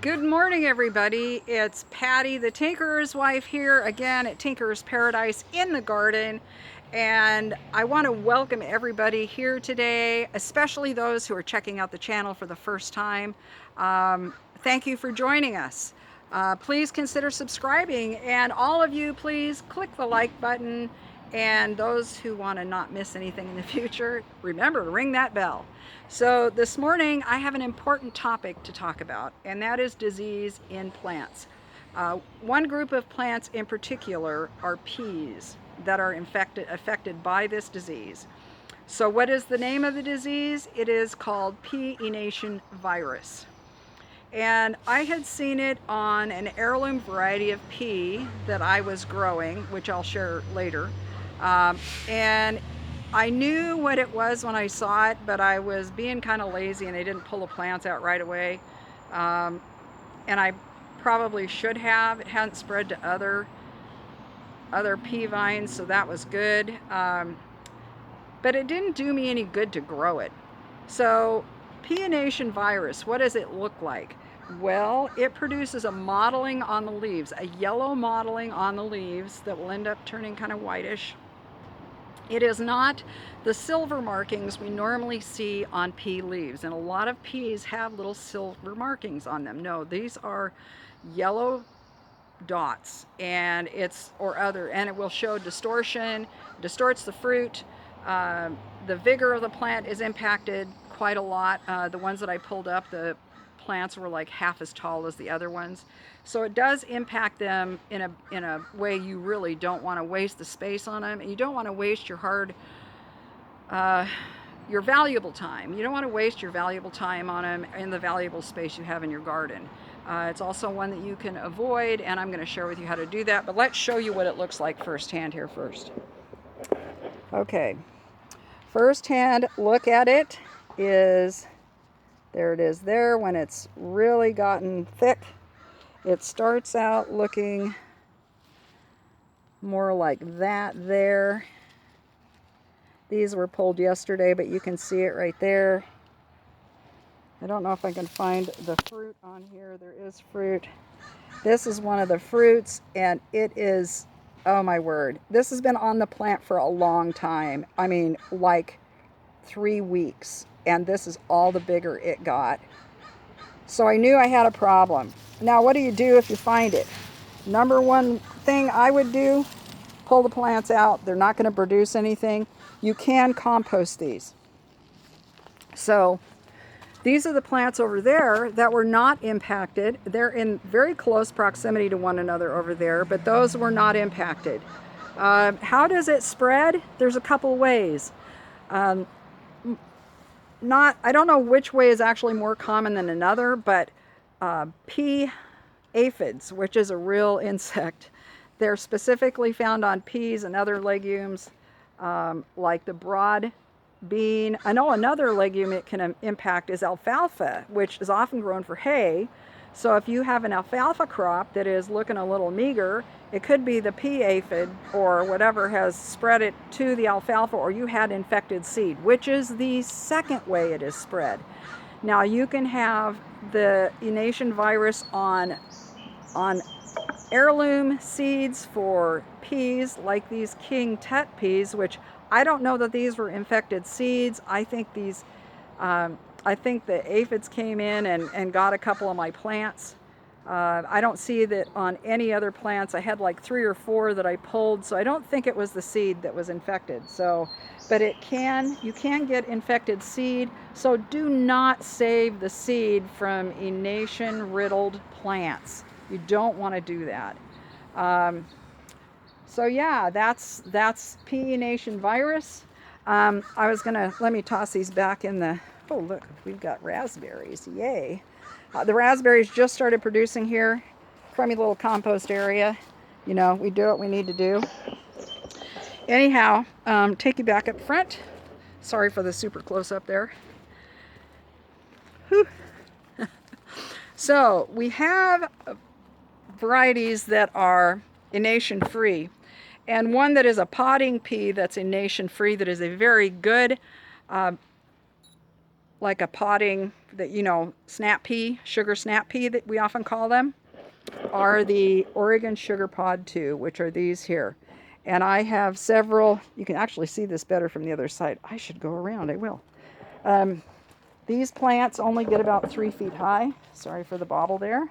Good morning, everybody. It's Patty, the Tinkerer's wife, here again at Tinkerer's Paradise in the garden. And I want to welcome everybody here today, especially those who are checking out the channel for the first time. Thank you for joining us. Please consider subscribing, and all of you, please click the like button. And those who want to not miss anything in the future, remember to ring that bell. So this morning I have an important topic to talk about, and that is disease in plants. One group of plants in particular are peas that are affected by this disease. So what is the name of the disease? It is called Pea Enation Virus. And I had seen it on an heirloom variety of pea that I was growing, which I'll share later. And I knew what it was when I saw it, but I was being kind of lazy and I didn't pull the plants out right away. And I probably should have. It hadn't spread to other pea vines, so that was good. But it didn't do me any good to grow it. So Pea Enation virus, what does it look like? Well, it produces a mottling on the leaves, a yellow mottling on the leaves that will end up turning kind of whitish. It is not the silver markings we normally see on pea leaves, and a lot of peas have little silver markings on them. No, these are yellow dots, and it will show distortion, distorts the fruit. The vigor of the plant is impacted quite a lot. The ones that I pulled up, the plants were like half as tall as the other ones. So it does impact them in a way you really don't want to waste the space on them, and you don't want to waste your valuable time. You don't want to waste your valuable time on them and the valuable space you have in your garden. It's also one that you can avoid, and I'm going to share with you how to do that. But let's show you what it looks like firsthand here first. Okay, firsthand look at it is, there it is there when it's really gotten thick. It starts out looking more like that there. These were pulled yesterday, but you can see it right there. I don't know if I can find the fruit on here. There is fruit. This is one of the fruits, and it is, oh my word, this has been on the plant for a long time. I mean, like 3 weeks, and this is all the bigger it got. So I knew I had a problem. Now, what do you do if you find it? Number one thing I would do, pull the plants out. They're not going to produce anything. You can compost these. So these are the plants over there that were not impacted. They're in very close proximity to one another over there, but those were not impacted. How does it spread? There's a couple ways. I don't know which way is actually more common than another, but pea aphids, which is a real insect, they're specifically found on peas and other legumes, like the broad bean. I know another legume it can impact is alfalfa, which is often grown for hay. So if you have an alfalfa crop that is looking a little meager, it could be the pea aphid or whatever has spread it to the alfalfa, or you had infected seed, which is the second way it is spread. Now you can have the Enation virus on heirloom seeds for peas, like these King Tut peas, which I don't know that these were infected seeds. I think the aphids came in and got a couple of my plants. I don't see that on any other plants. I had like 3 or 4 that I pulled, so I don't think it was the seed that was infected. So, but you can get infected seed, so do not save the seed from Enation riddled plants. You don't want to do that. So yeah, that's Pea Enation virus. Let me toss these back in the, oh look, we've got raspberries, yay. The raspberries just started producing here. Crummy little compost area. You know, we do what we need to do. Anyhow, take you back up front. Sorry for the super close up there. Whew. So we have varieties that are Enation free, and one that is a potting pea that's Enation free, that is a very good like a potting that, you know, snap pea, sugar snap pea that we often call them, are the Oregon Sugar Pod 2, which are these here. And I have several. You can actually see this better from the other side. I should go around. I will. These plants only get about 3 feet high. Sorry for the bobble there.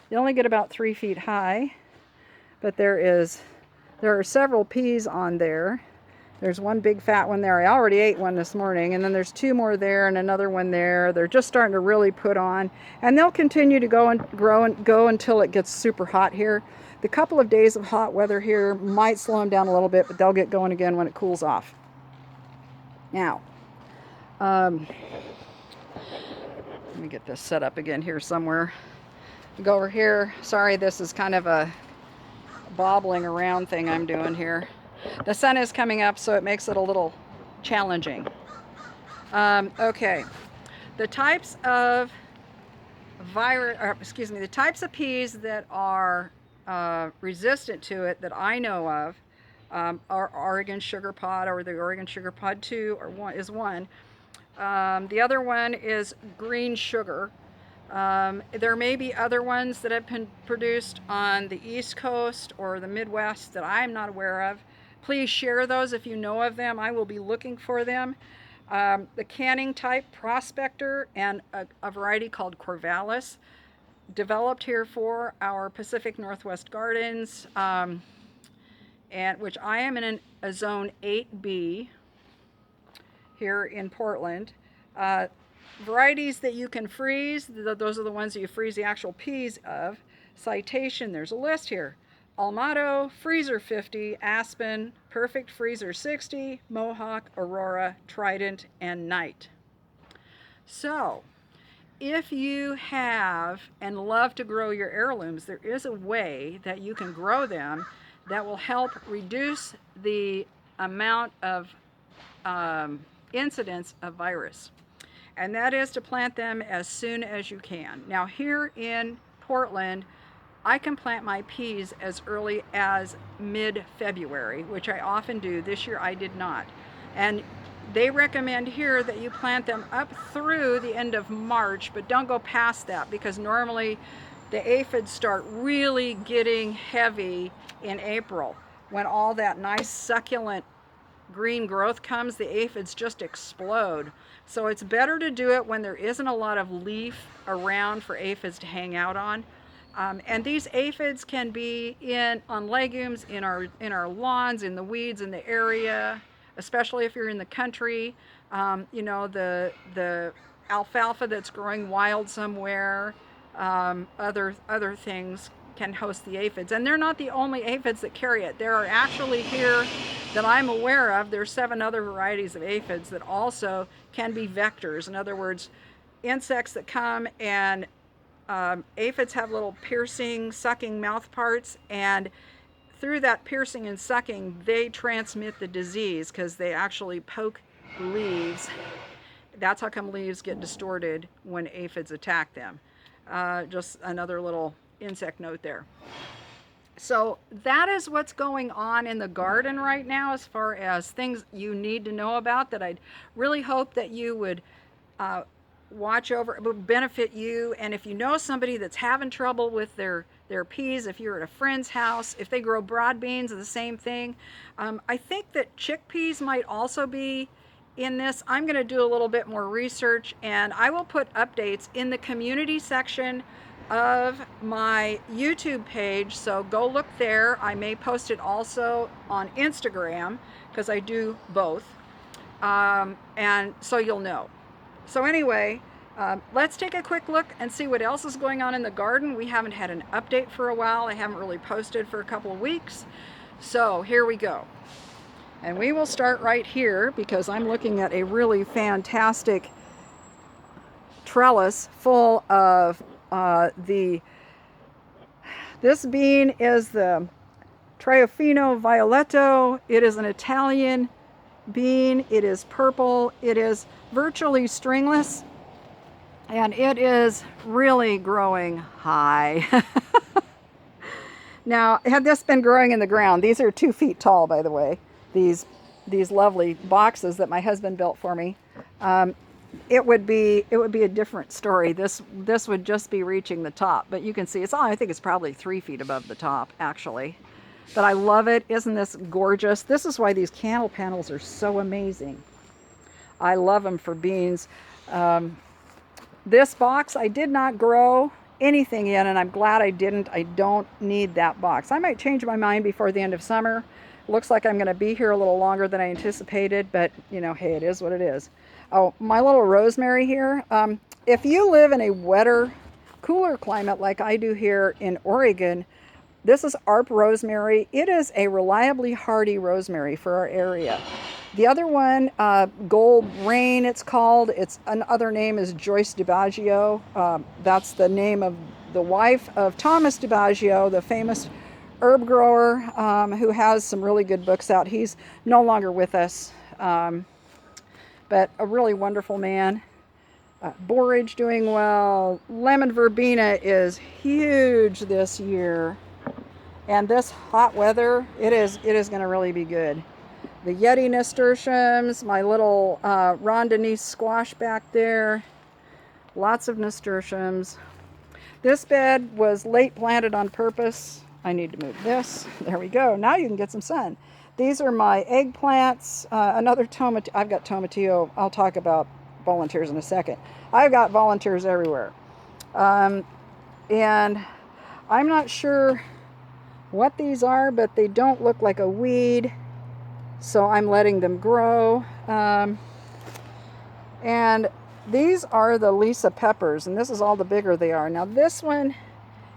They only get about 3 feet high, but there are several peas on there. There's one big fat one there. I already ate one this morning, and then there's 2 more there and another one there. They're just starting to really put on, and they'll continue to go and grow and go until it gets super hot here. The couple of days of hot weather here might slow them down a little bit, but they'll get going again when it cools off. Now, let me get this set up again here somewhere. Go over here. Sorry, this is kind of a bobbling around thing I'm doing here. The sun is coming up, so it makes it a little challenging. Okay, the types of the types of peas that are resistant to it that I know of are Oregon Sugar Pod, or the Oregon Sugar Pod 2 is one. The other one is green sugar. There may be other ones that have been produced on the East Coast or the Midwest that I'm not aware of. Please share those if you know of them. I will be looking for them. The canning type Prospector and a variety called Corvallis, developed here for our Pacific Northwest gardens, and which I am in a zone 8B here in Portland. Varieties that you can freeze, those are the ones that you freeze the actual peas of. Citation, there's a list here. Almato, Freezer 50, Aspen, Perfect Freezer 60, Mohawk, Aurora, Trident, and Night. So, if you have and love to grow your heirlooms, there is a way that you can grow them that will help reduce the amount of incidence of virus. And that is to plant them as soon as you can. Now here in Portland, I can plant my peas as early as mid-February, which I often do. This year I did not. And they recommend here that you plant them up through the end of March, but don't go past that, because normally the aphids start really getting heavy in April. When all that nice succulent green growth comes, the aphids just explode. So it's better to do it when there isn't a lot of leaf around for aphids to hang out on. And these aphids can be on legumes, in our lawns, in the weeds in the area, especially if you're in the country. You know, the alfalfa that's growing wild somewhere, other things can host the aphids. And they're not the only aphids that carry it. There are actually here that I'm aware of, there's 7 other varieties of aphids that also can be vectors. In other words, insects that come and aphids have little piercing, sucking mouth parts, and through that piercing and sucking, they transmit the disease because they actually poke leaves. That's how come leaves get distorted when aphids attack them. Just another little insect note there. So that is what's going on in the garden right now as far as things you need to know about, that I'd really hope that you would watch over. It would benefit you. And if you know somebody that's having trouble with their peas, if you're at a friend's house, if they grow broad beans, the same thing. I think that chickpeas might also be in this. I'm going to do a little bit more research, and I will put updates in the community section of my YouTube page, so go look there. I may post it also on Instagram, because I do both, and so you'll know. So anyway, let's take a quick look and see what else is going on in the garden. We haven't had an update for a while. I haven't really posted for a couple of weeks. So here we go. And we will start right here, because I'm looking at a really fantastic trellis full of this bean is the Triofino Violetto. It is an Italian bean. It is purple. It is virtually stringless, and it is really growing high. Now, had this been growing in the ground, these are 2 feet tall, by the way, these lovely boxes that my husband built for me. it would be a different story. This would just be reaching the top, but you can see it's all, I think it's probably 3 feet above the top actually. But I love it. Isn't this gorgeous? This is why these candle panels are so amazing. I love them for beans. This box I did not grow anything in, and I'm glad I didn't. I don't need that box. I might change my mind before the end of summer. Looks like I'm going to be here a little longer than I anticipated, but you know, hey, it is what it is. Oh, my little rosemary here. If you live in a wetter, cooler climate like I do here in Oregon, this is ARP rosemary. It is a reliably hardy rosemary for our area. The other one, Gold Rain it's called. Its another name is Joyce DiBaggio. That's the name of the wife of Thomas DiBaggio, the famous herb grower who has some really good books out. He's no longer with us, but a really wonderful man. Borage doing well. Lemon verbena is huge this year. And this hot weather, it is going to really be good. The Yeti nasturtiums, my little Rondanese squash back there. Lots of nasturtiums. This bed was late planted on purpose. I need to move this. There we go. Now you can get some sun. These are my eggplants. Another tomatillo. I've got tomatillo. I'll talk about volunteers in a second. I've got volunteers everywhere. And I'm not sure what these are, but they don't look like a weed, so I'm letting them grow. And these are the Lisa peppers, and this is all the bigger they are. Now this one,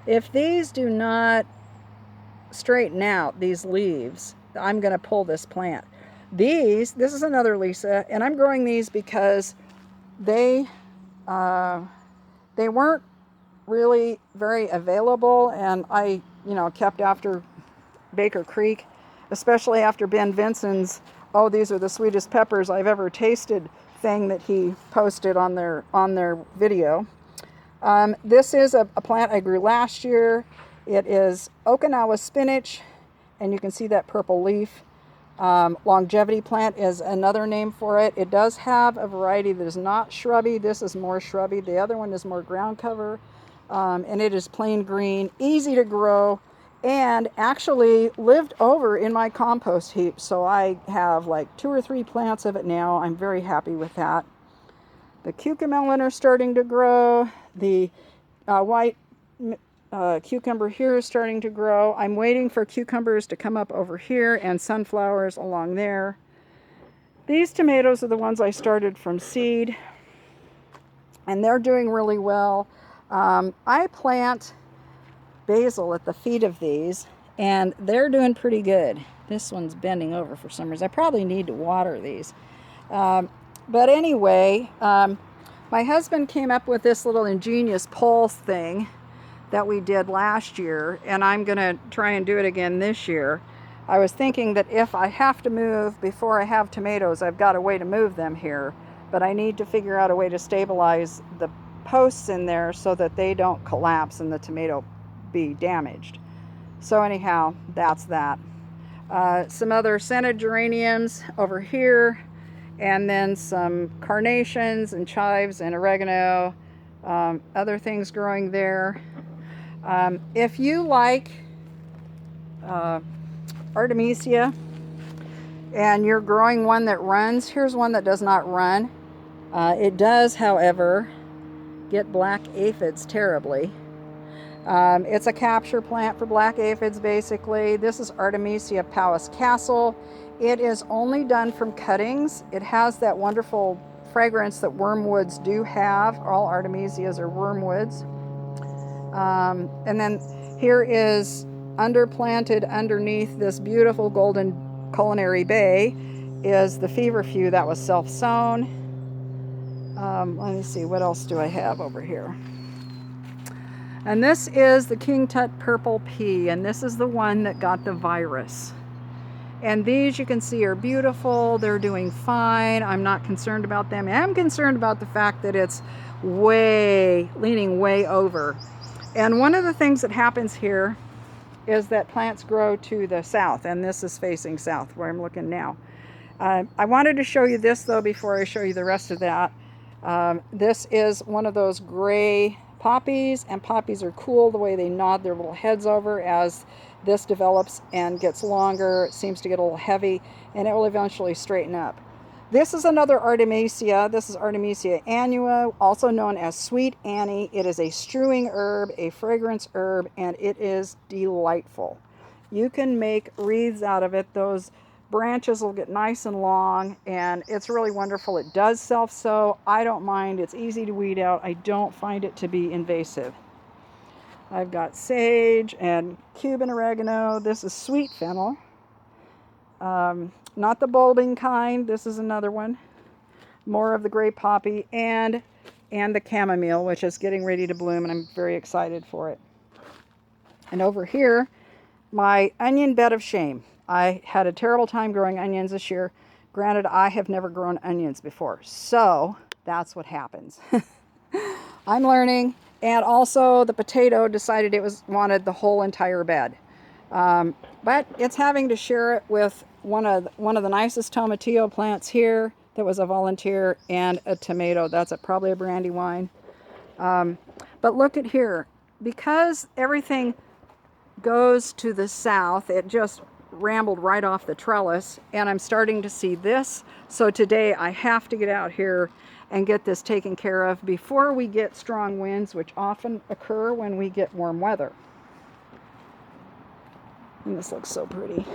if these do not straighten out, these leaves, I'm going to pull this plant. This is another Lisa, and I'm growing these because they weren't really very available, and I kept after Baker Creek, especially after Ben Vinson's "Oh, these are the sweetest peppers I've ever tasted" thing that he posted on their video. This is a plant I grew last year. It is Okinawa spinach, and you can see that purple leaf. Longevity plant is another name for it. It does have a variety that is not shrubby. This is more shrubby. The other one is more ground cover. And it is plain green, easy to grow, and actually lived over in my compost heap. So I have like 2 or 3 plants of it now. I'm very happy with that. The cucamelon are starting to grow. The white cucumber here is starting to grow. I'm waiting for cucumbers to come up over here and sunflowers along there. These tomatoes are the ones I started from seed, and they're doing really well. I plant basil at the feet of these, and they're doing pretty good. This one's bending over for some reason. I probably need to water these. But anyway, my husband came up with this little ingenious pole thing that we did last year, and I'm going to try and do it again this year. I was thinking that if I have to move before I have tomatoes, I've got a way to move them here, but I need to figure out a way to stabilize the posts in there so that they don't collapse and the tomato be damaged. So anyhow, that's that. Some other scented geraniums over here, and then some carnations and chives and oregano, other things growing there. If you like Artemisia and you're growing one that runs, here's one that does not run. It does, however, get black aphids terribly. It's a capture plant for black aphids, basically. This is Artemisia Powys Castle. It is only done from cuttings. It has that wonderful fragrance that wormwoods do have. All Artemisias are wormwoods. And then here is underplanted underneath this beautiful golden culinary bay is the feverfew that was self-sown. Let me see, what else do I have over here? And this is the King Tut Purple Pea, and this is the one that got the virus. And these you can see are beautiful. They're doing fine. I'm not concerned about them. I'm concerned about the fact that it's leaning way over. And one of the things that happens here is that plants grow to the south, and this is facing south where I'm looking now. I wanted to show you this though before I show you the rest of that. This is one of those gray poppies, and poppies are cool the way they nod their little heads over as this develops and gets longer. It seems to get a little heavy, and it will eventually straighten up. This is another Artemisia. This is Artemisia annua, also known as Sweet Annie. It is a strewing herb, a fragrance herb, and it is delightful. You can make wreaths out of it. Those branches will get nice and long, and it's really wonderful. It does self-sow. I don't mind. It's easy to weed out. I don't find it to be invasive. I've got sage and Cuban oregano. This is sweet fennel. Not the bulbing kind. This is another one. More of the gray poppy and the chamomile, which is getting ready to bloom, and I'm very excited for it. And over here, my onion bed of shame. I had a terrible time growing onions this year. Granted, I have never grown onions before, so that's what happens. I'm learning. And also the potato decided it wanted the whole entire bed. But it's having to share it with one of the nicest tomatillo plants here that was a volunteer, and a tomato. That's probably a brandywine. But look at here. Because everything goes to the south, it just rambled right off the trellis, and I'm starting to see this. So today I have to get out here and get this taken care of before we get strong winds, which often occur when we get warm weather. And this looks so pretty.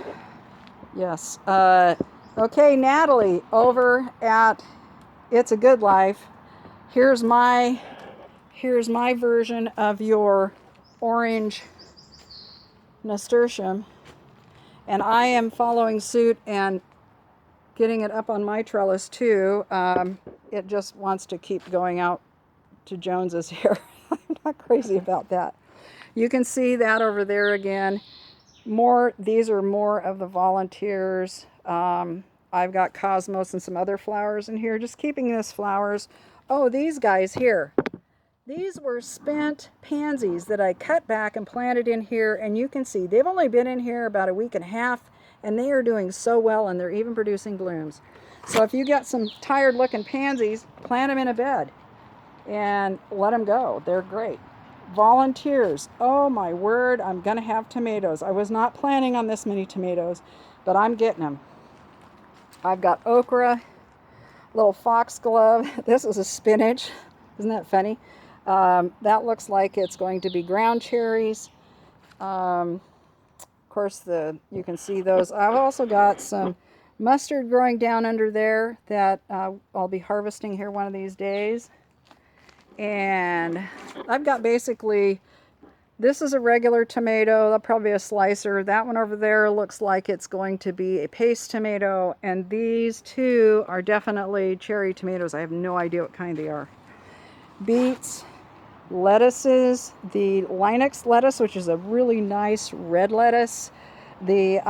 Yes. Okay, Natalie, over at It's a Good Life. Here's my version of your orange nasturtium, and I am following suit and getting it up on my trellis too. It just wants to keep going out to Jones's here. I'm not crazy about that. You can see that over there again. These are more of the volunteers. I've got cosmos and some other flowers in here, just keeping this flowers. Oh, these guys here. These were spent pansies that I cut back and planted in here, and you can see they've only been in here about a week and a half, and they are doing so well, and they're even producing blooms. So if you got some tired looking pansies, plant them in a bed and let them go. They're great. Volunteers. Oh my word, I'm gonna have tomatoes. I was not planning on this many tomatoes, but I'm getting them. I've got okra, little foxglove. This is a spinach. Isn't that funny? That looks like it's going to be ground cherries. Of course, you can see those. I've also got some mustard growing down under there that I'll be harvesting here one of these days. And I've got basically, this is a regular tomato, probably a slicer. That one over there looks like it's going to be a paste tomato. And these two are definitely cherry tomatoes. I have no idea what kind they are. Beets, lettuces, the Linux lettuce, which is a really nice red lettuce. The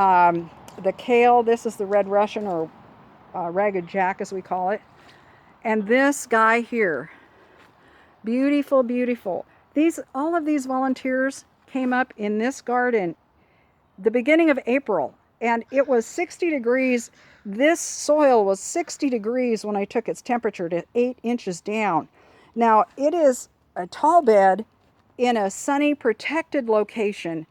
kale, this is the red Russian, or ragged jack as we call it. And this guy here, beautiful, beautiful. All of these volunteers came up in this garden the beginning of April, and it was 60 degrees. This soil was 60 degrees when I took its temperature to 8 inches down. Now, it is a tall bed in a sunny, protected location,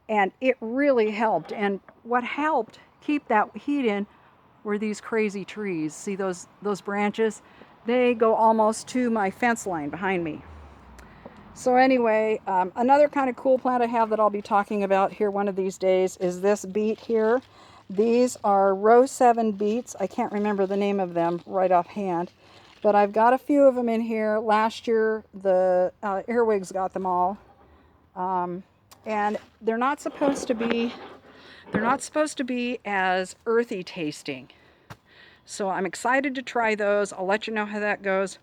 and it really helped. And what helped keep that heat in were these crazy trees. See those branches? They go almost to my fence line behind me. So anyway, another kind of cool plant I have that I'll be talking about here one of these days is this beet here. These are row 7 beets. I can't remember the name of them right offhand, but I've got a few of them in here. Last year, the earwigs got them all. And they're not supposed to be as earthy tasting. So I'm excited to try those. I'll let you know how that goes.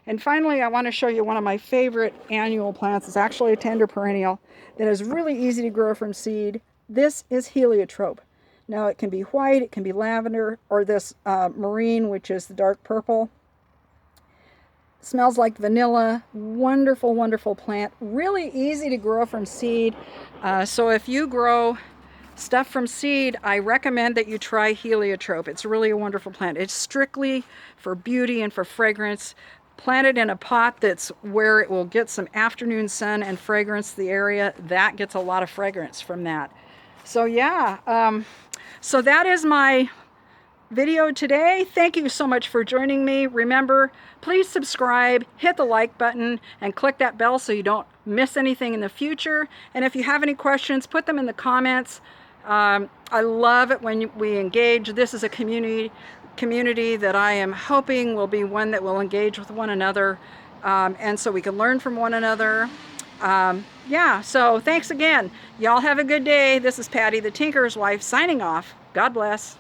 And finally, I want to show you one of my favorite annual plants. It's actually a tender perennial that is really easy to grow from seed. This is heliotrope. Now, it can be white, it can be lavender, or this marine, which is the dark purple. Smells like vanilla. Wonderful, wonderful plant. Really easy to grow from seed. So if you grow stuff from seed, I recommend that you try heliotrope. It's really a wonderful plant. It's strictly for beauty and for fragrance. plant it in a pot that's where it will get some afternoon sun and fragrance the area. That gets a lot of fragrance from that. So yeah, so that is my video today. Thank you so much for joining me. Remember, please subscribe, hit the like button, and click that bell so you don't miss anything in the future. And if you have any questions, put them in the comments. I love it when we engage. This is a community that I am hoping will be one that will engage with one another, and so we can learn from one another. Yeah, so thanks again. Y'all have a good day. This is Patty the Tinker's wife signing off. God bless.